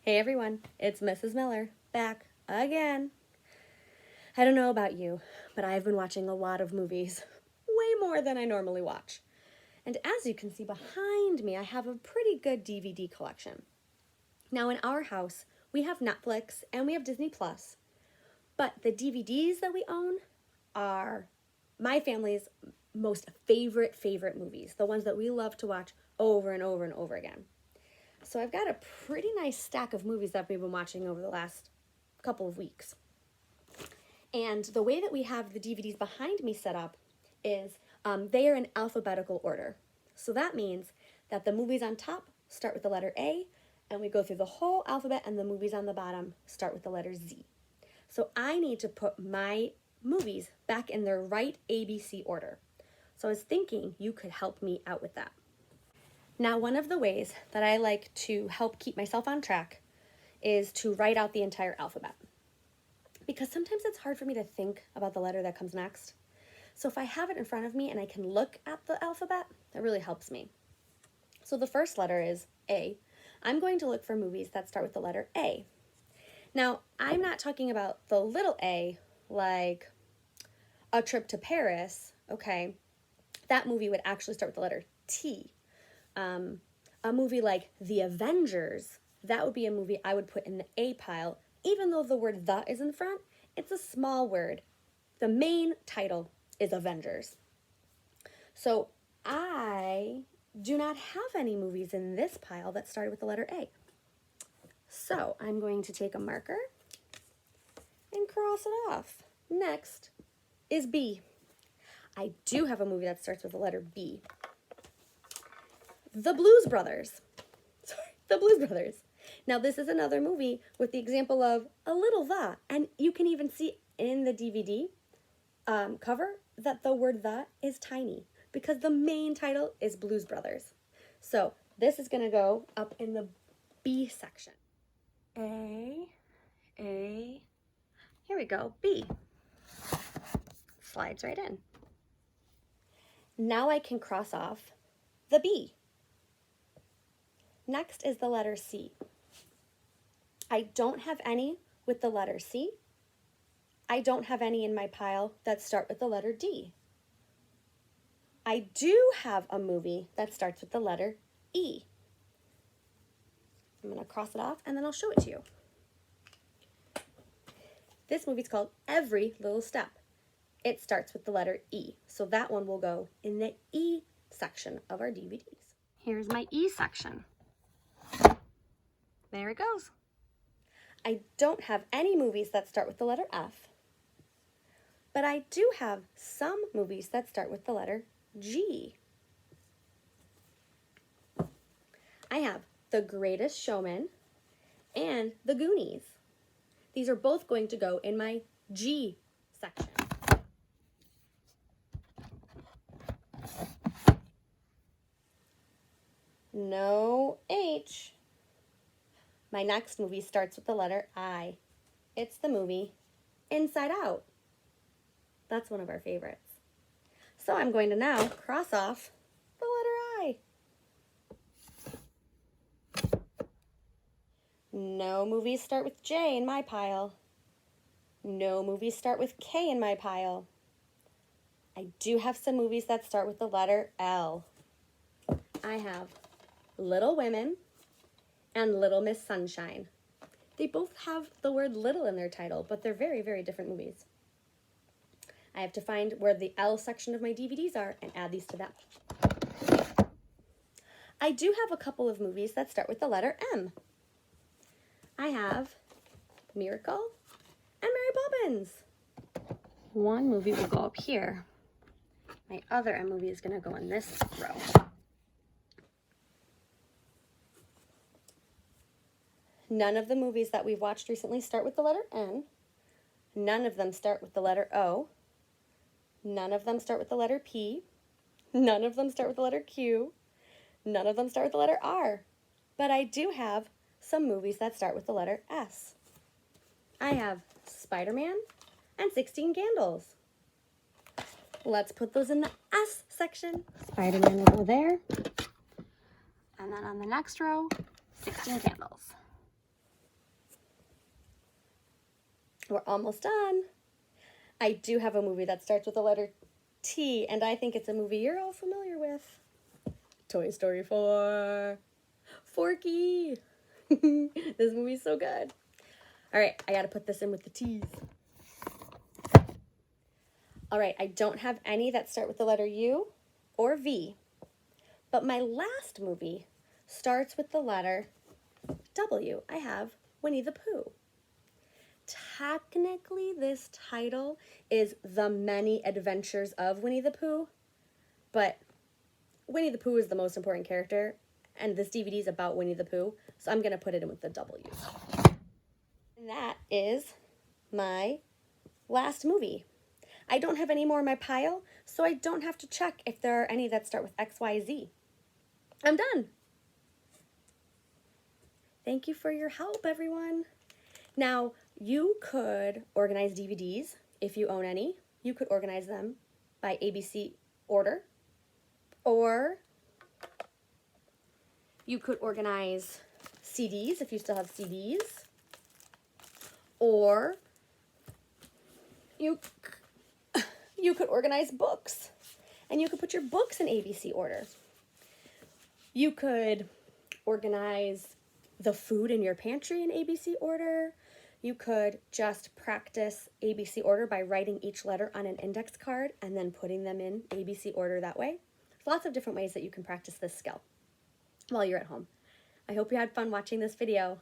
Hey everyone, it's Mrs. Miller, back again. I don't know about you, but I've been watching a lot of movies, way more than I normally watch. And as you can see behind me, I have a pretty good DVD collection. Now in our house, we have Netflix and we have Disney Plus, but the DVDs that we own are my family's most favorite movies, the ones that we love to watch over and over and over again. So I've got a pretty nice stack of movies that we've been watching over the last couple of weeks. And the way that we have the DVDs behind me set up is they are in alphabetical order. So that means that the movies on top start with the letter A, and we go through the whole alphabet, and the movies on the bottom start with the letter Z. So I need to put my movies back in their right ABC order. So I was thinking you could help me out with that. Now, one of the ways that I like to help keep myself on track is to write out the entire alphabet. Because sometimes it's hard for me to think about the letter that comes next. So if I have it in front of me and I can look at the alphabet, that really helps me. So the first letter is A. I'm going to look for movies that start with the letter A. Now, I'm not talking about the little A, like A Trip to Paris, okay? That movie would actually start with the letter T. A movie like The Avengers, that would be a movie I would put in the A pile. Even though the word the is in front, it's a small word. The main title is Avengers. So I do not have any movies in this pile that started with the letter A. So I'm going to take a marker and cross it off. Next is B. I do have a movie that starts with the letter B. The Blues Brothers. The Blues Brothers. Now, this is another movie with the example of a little the, and you can even see in the DVD cover that the word the is tiny because the main title is Blues Brothers. So this is going to go up in the B section. A, here we go, B. Slides right in. Now I can cross off the B. Next is the letter C. I don't have any with the letter C. I don't have any in my pile that start with the letter D. I do have a movie that starts with the letter E. I'm going to cross it off and then I'll show it to you. This movie's called Every Little Step. It starts with the letter E, so that one will go in the E section of our DVDs. Here's my E section. There it goes. I don't have any movies that start with the letter F, but I do have some movies that start with the letter G. I have The Greatest Showman and The Goonies. These are both going to go in my G section. No H. My next movie starts with the letter I. It's the movie Inside Out. That's one of our favorites. So I'm going to now cross off the letter I. No movies start with J in my pile. No movies start with K in my pile. I do have some movies that start with the letter L. I have Little Women and Little Miss Sunshine. They both have the word little in their title, but they're very, very different movies. I have to find where the L section of my DVDs are and add these to them. I do have a couple of movies that start with the letter M. I have Miracle and Mary Poppins. One movie will go up here. My other M movie is going to go in this row. None of the movies that we've watched recently start with the letter N. None of them start with the letter O. None of them start with the letter P. None of them start with the letter Q. None of them start with the letter R. But I do have some movies that start with the letter S. I have Spider-Man and 16 Candles. Let's put those in the S section. Spider-Man will go there. And then on the next row, 16 Candles. We're almost done. I do have a movie that starts with the letter T, and I think it's a movie you're all familiar with. Toy Story 4. Forky. This movie's so good. All right, I gotta put this in with the T's. All right, I don't have any that start with the letter U or V, but my last movie starts with the letter W. I have Winnie the Pooh. Technically, this title is The Many Adventures of Winnie the Pooh, but Winnie the Pooh is the most important character, and this DVD is about Winnie the Pooh, so I'm going to put it in with the W. And that is my last movie. I don't have any more in my pile, so I don't have to check if there are any that start with X, Y, Z. I'm done. Thank you for your help, everyone. Now, you could organize DVDs if you own any. You could organize them by ABC order, or you could organize CDs if you still have CDs, or you could organize books, and you could put your books in ABC order. You could organize the food in your pantry in ABC order. You could just practice ABC order by writing each letter on an index card and then putting them in ABC order that way. There's lots of different ways that you can practice this skill while you're at home. I hope you had fun watching this video.